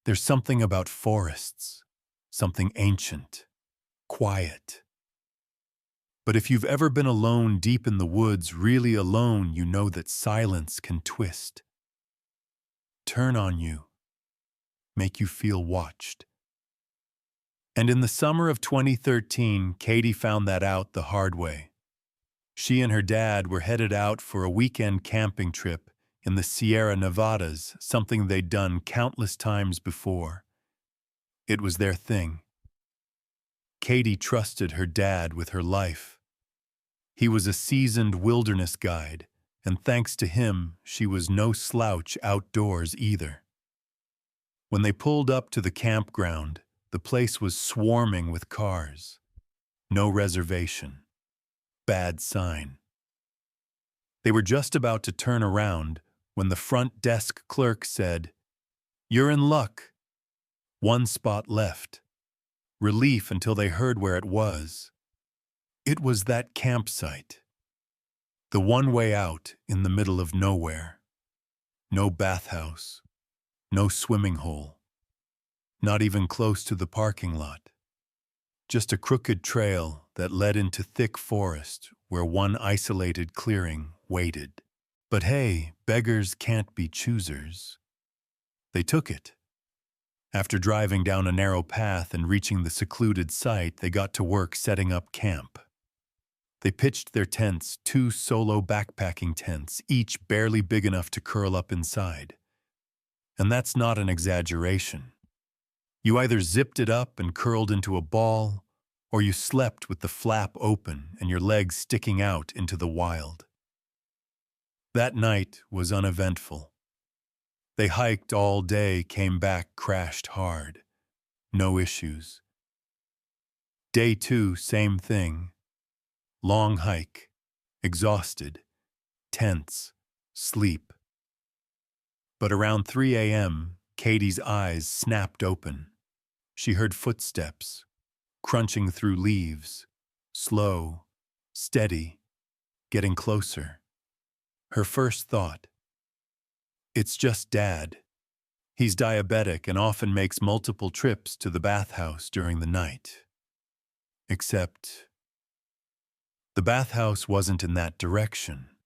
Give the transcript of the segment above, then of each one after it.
There's something about forests, something ancient, quiet. But if you've ever been alone deep in the woods, really alone, you know that silence can twist, turn on you, make you feel watched. And in the summer of 2013, Katie found that out the hard way. She and her dad were headed out for a weekend camping trip in the Sierra Nevadas, something they'd done countless times before. It was their thing. Katie trusted her dad with her life. He was a seasoned wilderness guide, and thanks to him, she was no slouch outdoors either. When they pulled up to the campground, the place was swarming with cars. No reservation. Bad sign. They were just about to turn around when the front desk clerk said, "You're in luck. One spot left." Relief until they heard where it was. It was that campsite. The one way out in the middle of nowhere. No bathhouse. No swimming hole. Not even close to the parking lot. Just a crooked trail that led into thick forest where one isolated clearing waited. But hey, beggars can't be choosers. They took it. After driving down a narrow path and reaching the secluded site, they got to work setting up camp. They pitched their tents, 2 solo backpacking tents, each barely big enough to curl up inside. And that's not an exaggeration. You either zipped it up and curled into a ball, or you slept with the flap open and your legs sticking out into the wild. That night was uneventful. They hiked all day, came back, crashed hard. No issues. Day 2, same thing. Long hike, exhausted, tense, sleep. But around 3 a.m., Katie's eyes snapped open. She heard footsteps, crunching through leaves, slow, steady, getting closer. Her first thought, "It's just Dad. He's diabetic and often makes multiple trips to the bathhouse during the night." Except the bathhouse wasn't in that direction.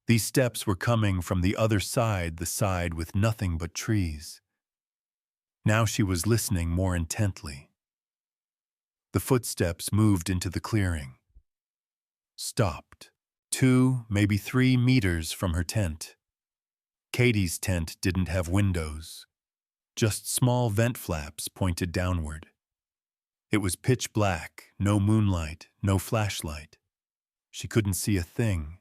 These steps were coming from the other side, the side with nothing but trees. Now she was listening more intently. The footsteps moved into the clearing. Stopped. 2, maybe 3 meters from her tent. Katie's tent didn't have windows. Just small vent flaps pointed downward. It was pitch black, no moonlight, no flashlight. She couldn't see a thing,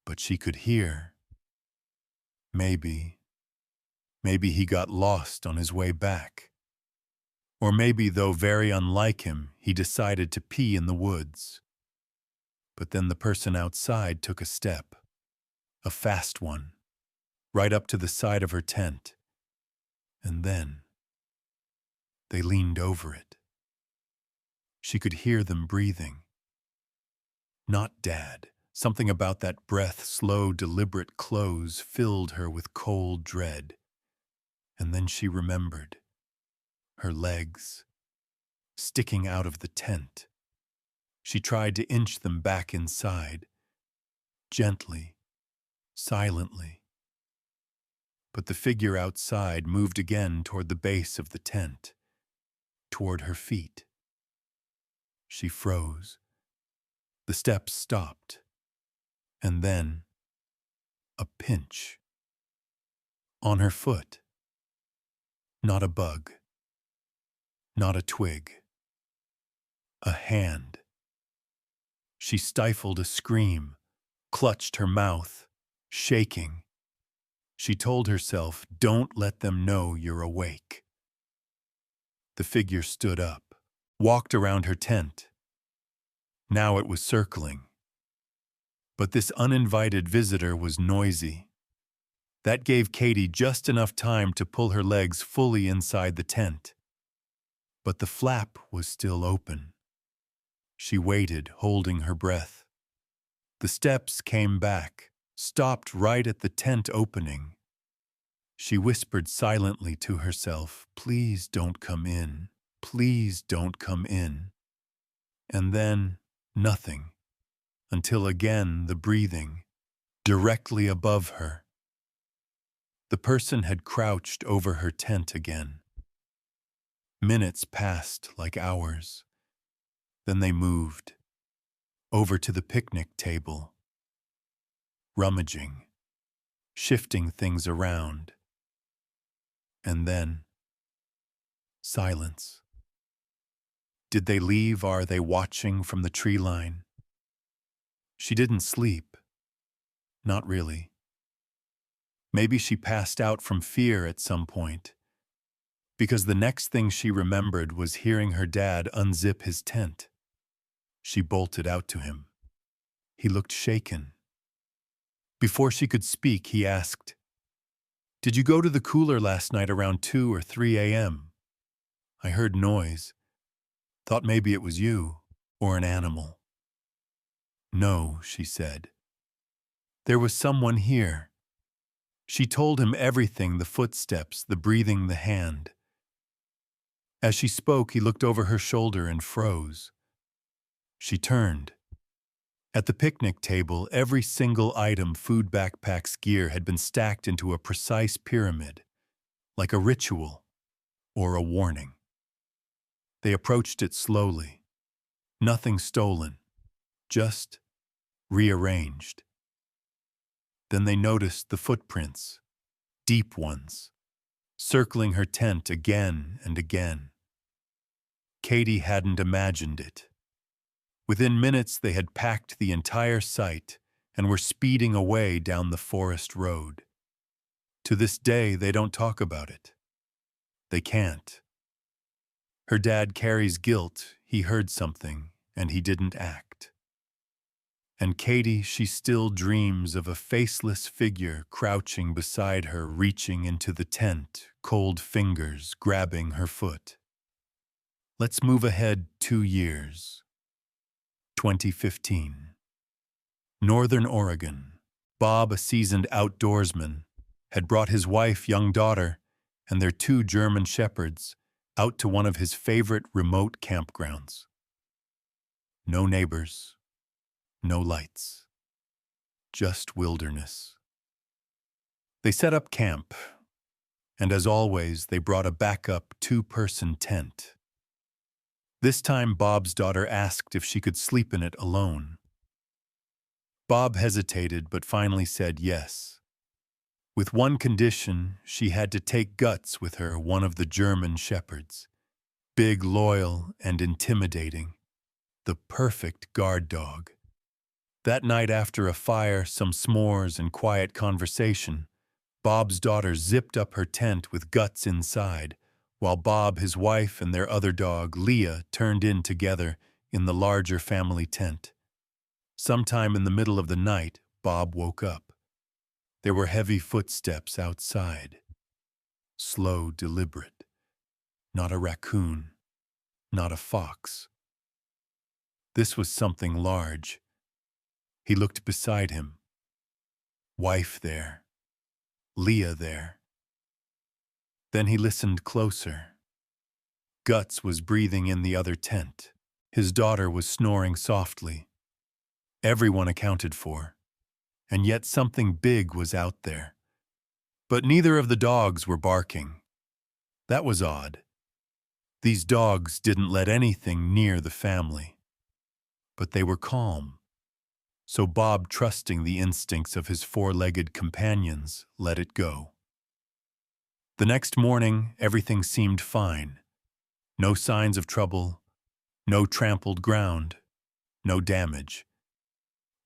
but she could hear. Maybe he got lost on his way back. Or maybe, though very unlike him, he decided to pee in the woods. But then the person outside took a step, a fast one, right up to the side of her tent. And then they leaned over it. She could hear them breathing. Not Dad. Something about that breath, slow, deliberate close, filled her with cold dread. And then she remembered. Her legs, sticking out of the tent. She tried to inch them back inside, gently, silently. But the figure outside moved again toward the base of the tent, toward her feet. She froze. The steps stopped. And then, a pinch. On her foot. Not a bug. Not a twig. A hand. She stifled a scream, clutched her mouth, shaking. She told herself, "Don't let them know you're awake." The figure stood up, walked around her tent. Now it was circling. But this uninvited visitor was noisy. That gave Katie just enough time to pull her legs fully inside the tent. But the flap was still open. She waited, holding her breath. The steps came back, stopped right at the tent opening. She whispered silently to herself, "Please don't come in. Please don't come in." And then, nothing, until again the breathing, directly above her. The person had crouched over her tent again. Minutes passed like hours. Then they moved, over to the picnic table, rummaging, shifting things around. And then, silence. Did they leave? Are they watching from the tree line? She didn't sleep. Not really. Maybe she passed out from fear at some point, because the next thing she remembered was hearing her dad unzip his tent. She bolted out to him. He looked shaken. Before she could speak, he asked, "Did you go to the cooler last night around 2 or 3 a.m.? I heard noise. Thought maybe it was you, or an animal." "No," she said. "There was someone here." She told him everything, the footsteps, the breathing, the hand. As she spoke, he looked over her shoulder and froze. She turned. At the picnic table, every single item, food, backpacks, gear, had been stacked into a precise pyramid, like a ritual or a warning. They approached it slowly. Nothing stolen, just rearranged. Then they noticed the footprints, deep ones, circling her tent again and again. Katie hadn't imagined it. Within minutes, they had packed the entire site and were speeding away down the forest road. To this day, they don't talk about it. They can't. Her dad carries guilt. He heard something, and he didn't act. And Katie, she still dreams of a faceless figure crouching beside her, reaching into the tent, cold fingers grabbing her foot. Let's move ahead 2 years. 2015. Northern Oregon. Bob, a seasoned outdoorsman, had brought his wife, young daughter, and their 2 German shepherds out to one of his favorite remote campgrounds. No neighbors, no lights, just wilderness. They set up camp, and as always, they brought a backup 2-person tent. This time, Bob's daughter asked if she could sleep in it alone. Bob hesitated, but finally said yes. With one condition, she had to take Guts with her, one of the German shepherds. Big, loyal, and intimidating. The perfect guard dog. That night, after a fire, some s'mores, and quiet conversation, Bob's daughter zipped up her tent with Guts inside, while Bob, his wife, and their other dog, Leah, turned in together in the larger family tent. Sometime in the middle of the night, Bob woke up. There were heavy footsteps outside. Slow, deliberate. Not a raccoon, not a fox. This was something large. He looked beside him. Wife there. Leah there. Then he listened closer. Guts was breathing in the other tent. His daughter was snoring softly. Everyone accounted for. And yet something big was out there. But neither of the dogs were barking. That was odd. These dogs didn't let anything near the family. But they were calm. So Bob, trusting the instincts of his 4-legged companions, let it go. The next morning, everything seemed fine. No signs of trouble, no trampled ground, no damage.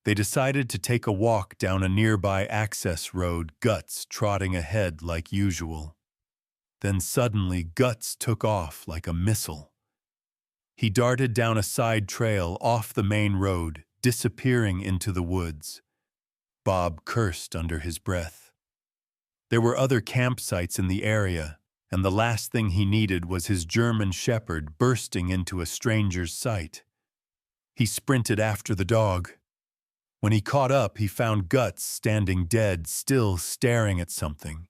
They decided to take a walk down a nearby access road, Guts trotting ahead like usual. Then suddenly, Guts took off like a missile. He darted down a side trail off the main road, disappearing into the woods. Bob cursed under his breath. There were other campsites in the area, and the last thing he needed was his German shepherd bursting into a stranger's sight. He sprinted after the dog. When he caught up, he found Guts standing dead, still staring at something.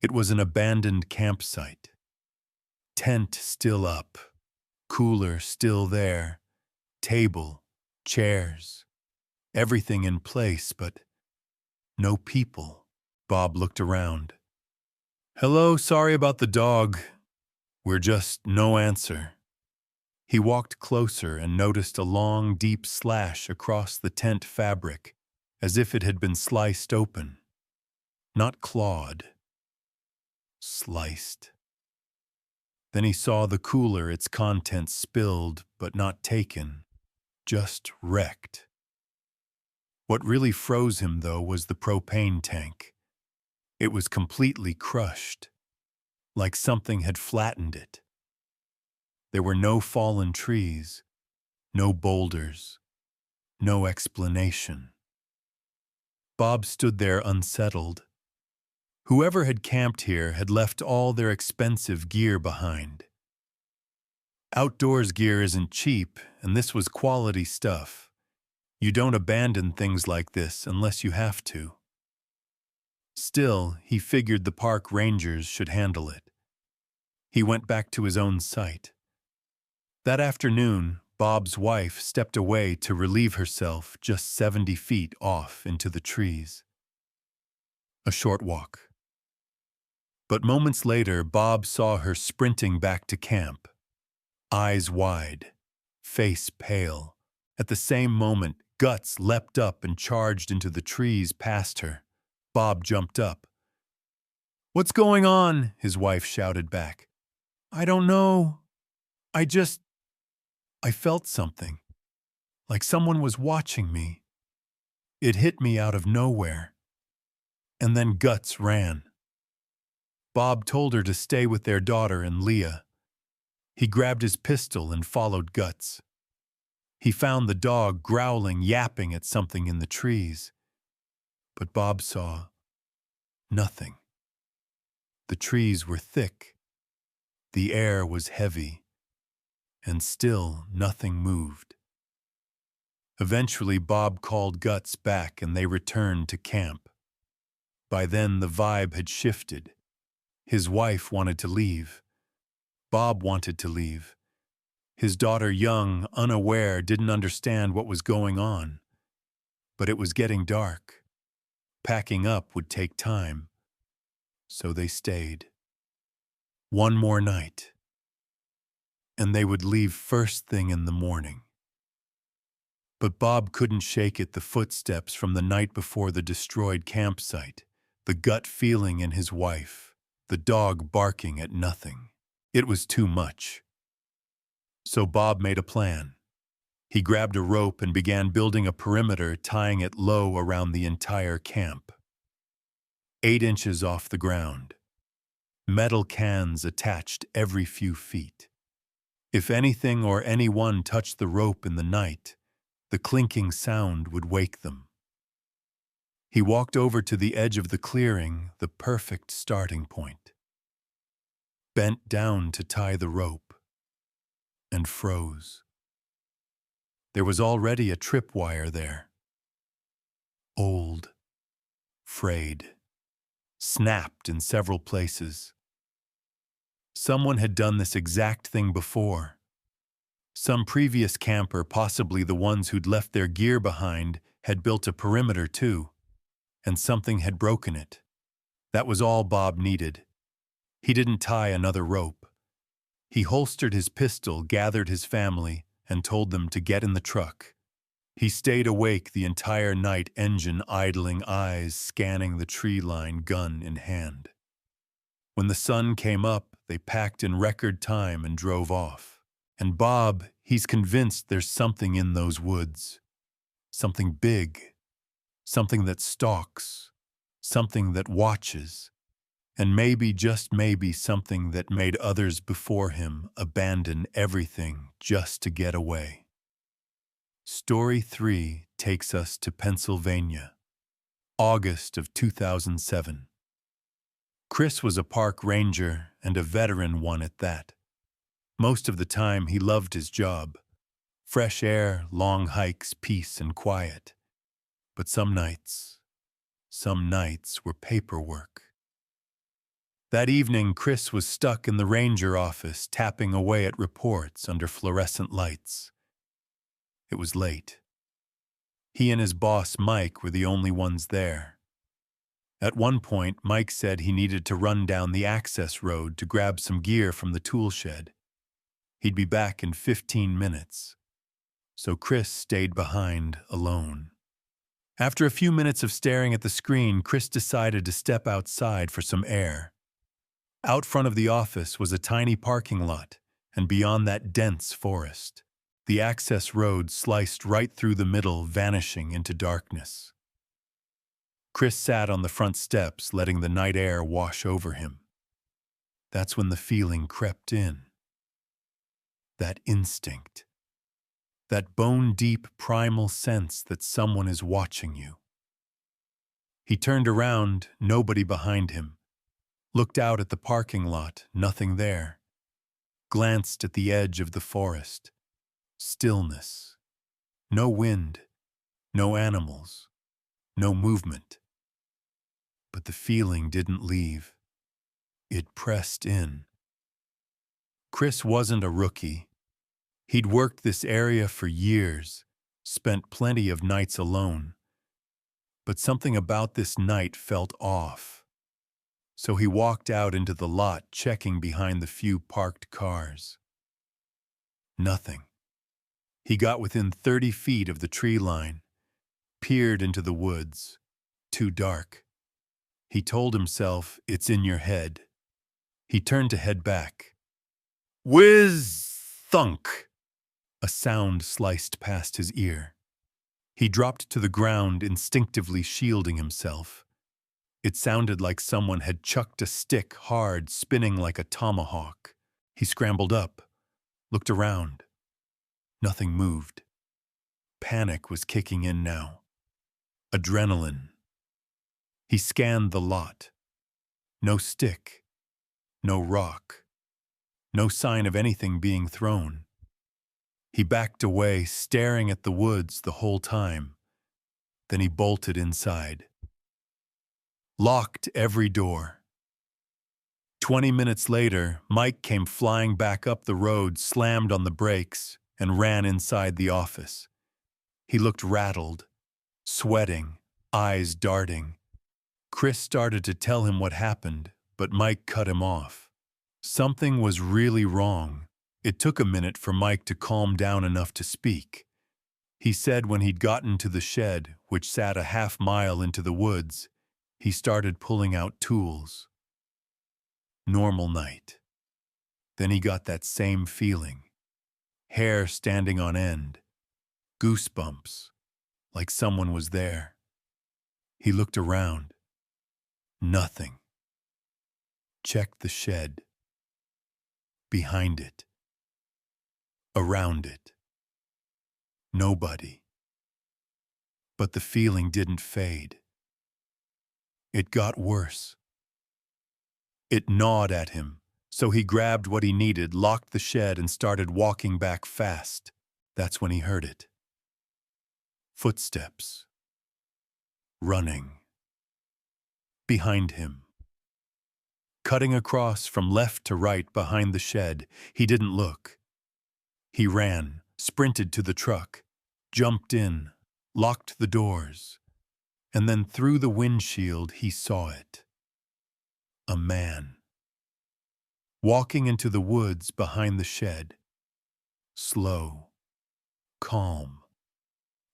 It was an abandoned campsite. Tent still up, cooler still there, table, chairs, everything in place, but no people. Bob looked around. "Hello, sorry about the dog. We're just no answer." He walked closer and noticed a long, deep slash across the tent fabric, as if it had been sliced open. Not clawed. Sliced. Then he saw the cooler, its contents spilled, but not taken. Just wrecked. What really froze him, though, was the propane tank. It was completely crushed, like something had flattened it. There were no fallen trees, no boulders, no explanation. Bob stood there unsettled. Whoever had camped here had left all their expensive gear behind. Outdoors gear isn't cheap, and this was quality stuff. You don't abandon things like this unless you have to. Still, he figured the park rangers should handle it. He went back to his own site. That afternoon, Bob's wife stepped away to relieve herself just 70 feet off into the trees. A short walk. But moments later, Bob saw her sprinting back to camp. Eyes wide, face pale. At the same moment, Guts leapt up and charged into the trees past her. Bob jumped up. "What's going on?" his wife shouted back. "I don't know. I felt something. Like someone was watching me. It hit me out of nowhere." And then Guts ran. Bob told her to stay with their daughter and Leah. He grabbed his pistol and followed Guts. He found the dog growling, yapping at something in the trees. But Bob saw nothing. The trees were thick. The air was heavy. And still nothing moved. Eventually, Bob called Guts back and they returned to camp. By then, the vibe had shifted. His wife wanted to leave. Bob wanted to leave. His daughter, young, unaware, didn't understand what was going on. But it was getting dark. Packing up would take time. So they stayed. One more night. And they would leave first thing in the morning. But Bob couldn't shake it, the footsteps from the night before the destroyed campsite, the gut feeling in his wife, the dog barking at nothing. It was too much. So Bob made a plan. He grabbed a rope and began building a perimeter, tying it low around the entire camp. 8 inches off the ground. Metal cans attached every few feet. If anything or anyone touched the rope in the night, the clinking sound would wake them. He walked over to the edge of the clearing, the perfect starting point. Bent down to tie the rope, and froze. There was already a tripwire there. Old, frayed, snapped in several places. Someone had done this exact thing before. Some previous camper, possibly the ones who'd left their gear behind, had built a perimeter too, and something had broken it. That was all Bob needed. He didn't tie another rope. He holstered his pistol, gathered his family, and told them to get in the truck. He stayed awake the entire night, engine idling, eyes scanning the tree line, gun in hand. When the sun came up, they packed in record time and drove off. And Bob, he's convinced there's something in those woods. Something big. Something that stalks. Something that watches. And maybe, just maybe, something that made others before him abandon everything just to get away. Story 3 takes us to Pennsylvania, August of 2007. Chris was a park ranger and a veteran one at that. Most of the time he loved his job. Fresh air, long hikes, peace and quiet. But some nights were paperwork. That evening, Chris was stuck in the ranger office, tapping away at reports under fluorescent lights. It was late. He and his boss, Mike, were the only ones there. At one point, Mike said he needed to run down the access road to grab some gear from the tool shed. He'd be back in 15 minutes. So Chris stayed behind alone. After a few minutes of staring at the screen, Chris decided to step outside for some air. Out front of the office was a tiny parking lot, and beyond that dense forest. The access road sliced right through the middle, vanishing into darkness. Chris sat on the front steps, letting the night air wash over him. That's when the feeling crept in. That instinct. That bone-deep primal sense that someone is watching you. He turned around, nobody behind him. Looked out at the parking lot, nothing there. Glanced at the edge of the forest. Stillness. No wind. No animals. No movement. But the feeling didn't leave. It pressed in. Chris wasn't a rookie. He'd worked this area for years, spent plenty of nights alone. But something about this night felt off. So he walked out into the lot, checking behind the few parked cars. Nothing. He got within 30 feet of the tree line, peered into the woods. Too dark. He told himself, it's in your head. He turned to head back. Whiz! Thunk! A sound sliced past his ear. He dropped to the ground, instinctively shielding himself. It sounded like someone had chucked a stick hard, spinning like a tomahawk. He scrambled up, looked around. Nothing moved. Panic was kicking in now. Adrenaline. He scanned the lot. No stick. No rock. No sign of anything being thrown. He backed away, staring at the woods the whole time. Then he bolted inside. Locked every door. 20 minutes later, Mike came flying back up the road, slammed on the brakes, and ran inside the office. He looked rattled, sweating, eyes darting. Chris started to tell him what happened, but Mike cut him off. Something was really wrong. It took a minute for Mike to calm down enough to speak. He said when he'd gotten to the shed, which sat a half-mile into the woods, he started pulling out tools. Normal night. Then he got that same feeling. Hair standing on end. Goosebumps. Like someone was there. He looked around. Nothing. Checked the shed. Behind it. Around it. Nobody. But the feeling didn't fade. It got worse. It gnawed at him, so he grabbed what he needed, locked the shed, and started walking back fast. That's when he heard it. Footsteps. Running. Behind him. Cutting across from left to right behind the shed, he didn't look. He ran, sprinted to the truck, jumped in, locked the doors, and then through the windshield he saw it. A man. Walking into the woods behind the shed. Slow. Calm.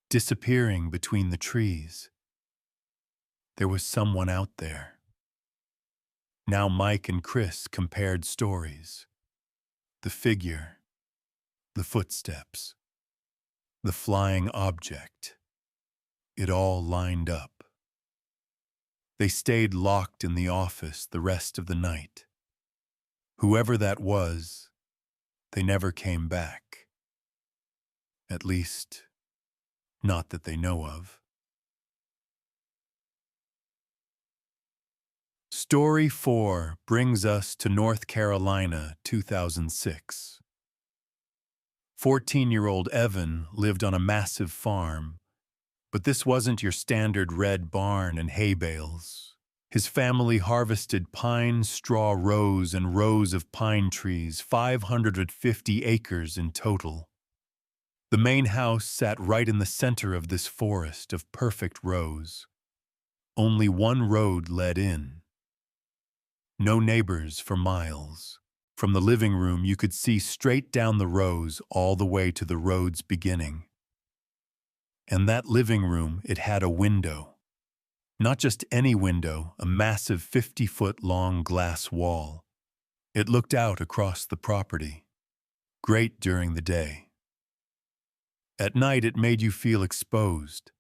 Disappearing between the trees. There was someone out there. Now Mike and Chris compared stories. The figure. The footsteps. The flying object. It all lined up. They stayed locked in the office the rest of the night. Whoever that was, they never came back. At least, not that they know of. Story 4 brings us to North Carolina, 2006. 14-year-old Evan lived on a massive farm, but this wasn't your standard red barn and hay bales. His family harvested pine straw rows and rows of pine trees, 550 acres in total. The main house sat right in the center of this forest of perfect rows. Only one road led in. No neighbors for miles. From the living room, you could see straight down the rows all the way to the road's beginning. And that living room, it had a window. Not just any window, a massive 50-foot-long glass wall. It looked out across the property. Great during the day. At night, it made you feel exposed,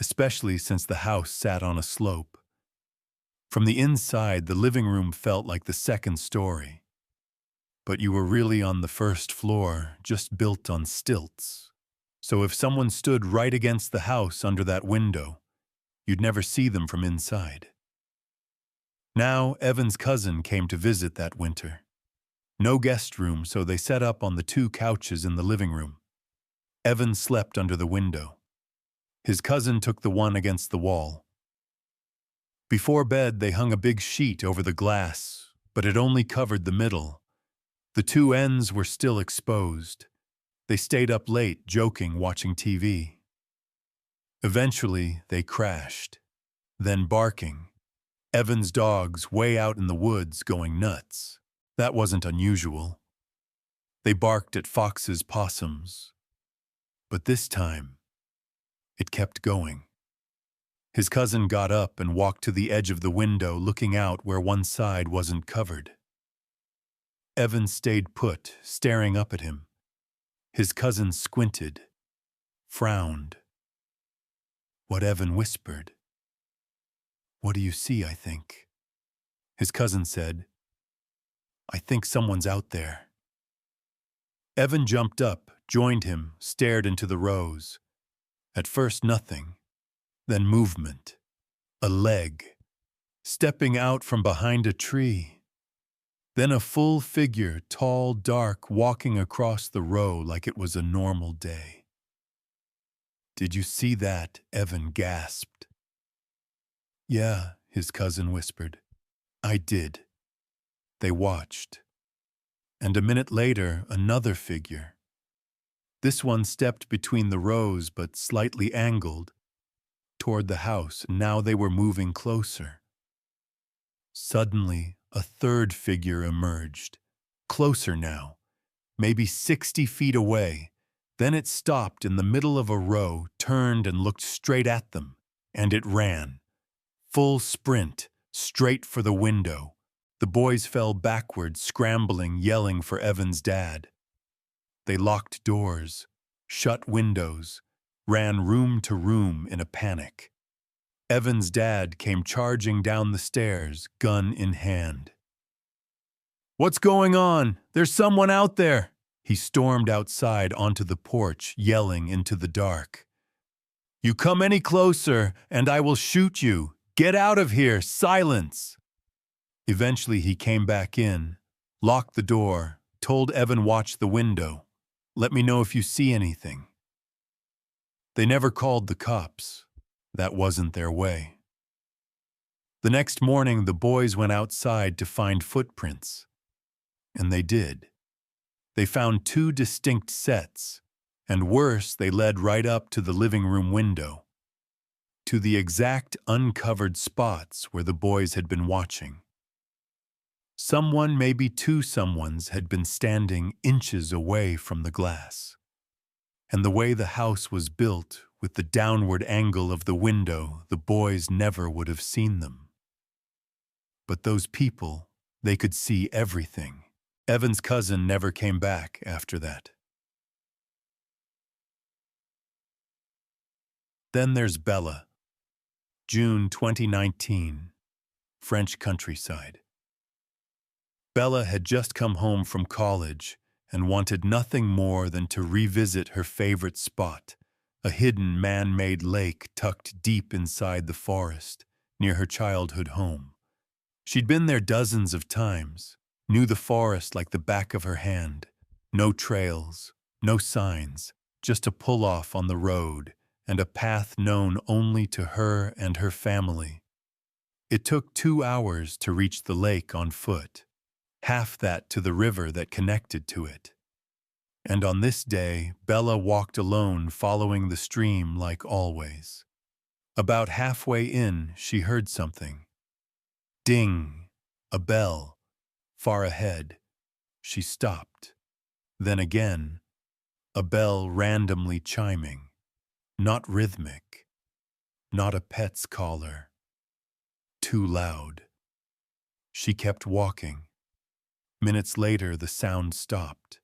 especially since the house sat on a slope. From the inside, the living room felt like the second story. But you were really on the first floor, just built on stilts. So if someone stood right against the house under that window, you'd never see them from inside. Now, Evan's cousin came to visit that winter. No guest room, so they set up on the 2 couches in the living room. Evan slept under the window. His cousin took the one against the wall. Before bed, they hung a big sheet over the glass, but it only covered the middle. The 2 ends were still exposed. They stayed up late, joking, watching TV. Eventually, they crashed. Then barking. Evan's dogs way out in the woods going nuts. That wasn't unusual. They barked at foxes, possums. But this time, it kept going. His cousin got up and walked to the edge of the window, looking out where one side wasn't covered. Evan stayed put, staring up at him. His cousin squinted, frowned. What Evan whispered. "What do you see, I think?" His cousin said, "I think someone's out there." Evan jumped up, joined him, stared into the rows. At first nothing, then movement. A leg, stepping out from behind a tree. Then a full figure, tall, dark, walking across the row like it was a normal day. "Did you see that?" Evan gasped. "Yeah," his cousin whispered. "I did." They watched. And a minute later, another figure. This one stepped between the rows but slightly angled toward the house, and now they were moving closer. Suddenly, a third figure emerged. Closer now, maybe 60 feet away. Then it stopped in the middle of a row, turned and looked straight at them, and it ran. Full sprint, straight for the window. The boys fell backward, scrambling, yelling for Evan's dad. They locked doors, shut windows, ran room to room in a panic. Evan's dad came charging down the stairs, gun in hand. "What's going on? There's someone out there!" He stormed outside onto the porch, yelling into the dark. "You come any closer, and I will shoot you! Get out of here! Silence!" Eventually he came back in, locked the door, told Evan watch the window. "Let me know if you see anything." They never called the cops. That wasn't their way. The next morning, the boys went outside to find footprints. And they did. They found 2 distinct sets, and worse, they led right up to the living room window, to the exact uncovered spots where the boys had been watching. Someone, maybe 2 someones, had been standing inches away from the glass. And the way the house was built, with the downward angle of the window, the boys never would have seen them. But those people, they could see everything. Evan's cousin never came back after that. Then there's Bella. June 2019, French countryside. Bella had just come home from college and wanted nothing more than to revisit her favorite spot, a hidden man-made lake tucked deep inside the forest near her childhood home. She'd been there dozens of times, knew the forest like the back of her hand. No trails, no signs, just a pull-off on the road and a path known only to her and her family. It took 2 hours to reach the lake on foot, half that to the river that connected to it. And on this day, Bella walked alone following the stream like always. About halfway in, she heard something. Ding! A bell. Far ahead. She stopped. Then again, a bell randomly chiming. Not rhythmic. Not a pet's caller. Too loud. She kept walking. Minutes later, the sound stopped.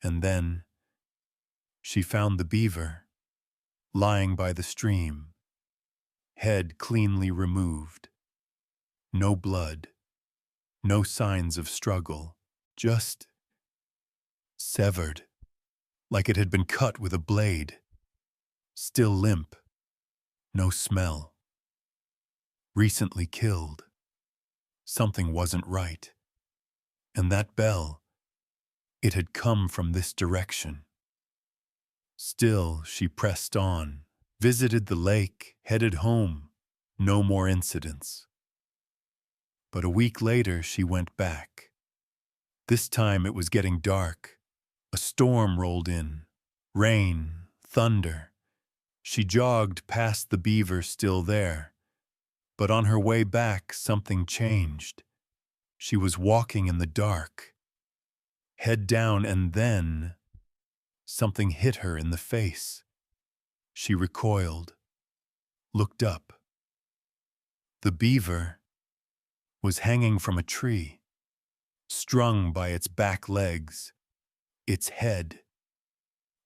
And then she found the beaver, lying by the stream, head cleanly removed. No blood, no signs of struggle, just severed, like it had been cut with a blade. Still limp, no smell. Recently killed. Something wasn't right. And that bell, it had come from this direction. Still, she pressed on, visited the lake, headed home. No more incidents. But a week later, she went back. This time it was getting dark. A storm rolled in. Rain, thunder. She jogged past the beaver still there. But on her way back, something changed. She was walking in the dark. Head down, and then something hit her in the face. She recoiled, looked up. The beaver was hanging from a tree, strung by its back legs. Its head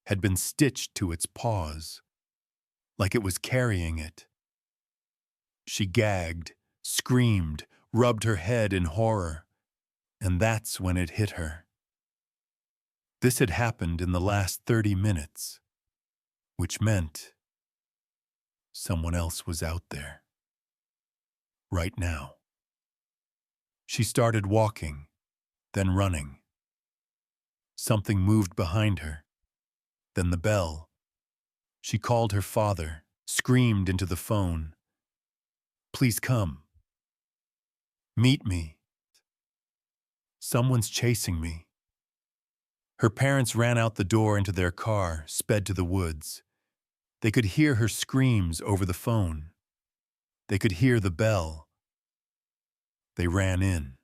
had been stitched to its paws, like it was carrying it. She gagged, screamed, rubbed her head in horror, and that's when it hit her. This had happened in the last 30 minutes, which meant someone else was out there. Right now. She started walking, then running. Something moved behind her, then the bell. She called her father, screamed into the phone. Please come. Meet me. Someone's chasing me. Her parents ran out the door into their car, sped to the woods. They could hear her screams over the phone. They could hear the bell. They ran in.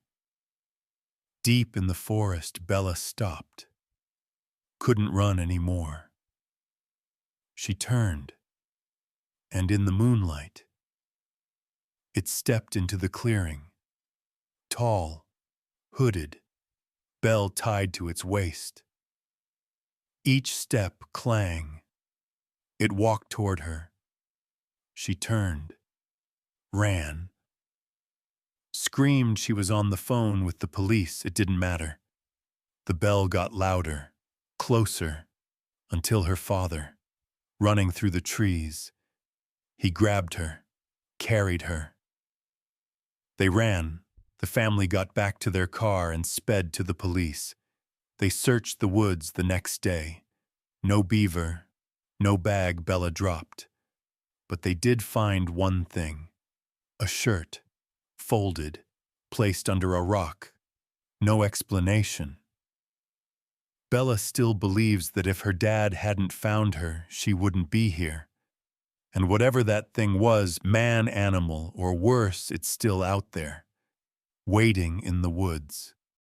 Deep in the forest, Bella stopped. Couldn't run anymore. She turned, and in the moonlight, it stepped into the clearing. Tall, hooded, bell tied to its waist. Each step clang. It walked toward her. She turned, ran, screamed she was on the phone with the police. It didn't matter. The bell got louder, closer, until her father, running through the trees, he grabbed her, carried her. They ran. The family got back to their car and sped to the police. They searched the woods the next day. No beaver, no bag Bella dropped. But they did find one thing. A shirt, folded, placed under a rock. No explanation. Bella still believes that if her dad hadn't found her, she wouldn't be here. And whatever that thing was, man, animal, or worse, it's still out there, waiting in the woods.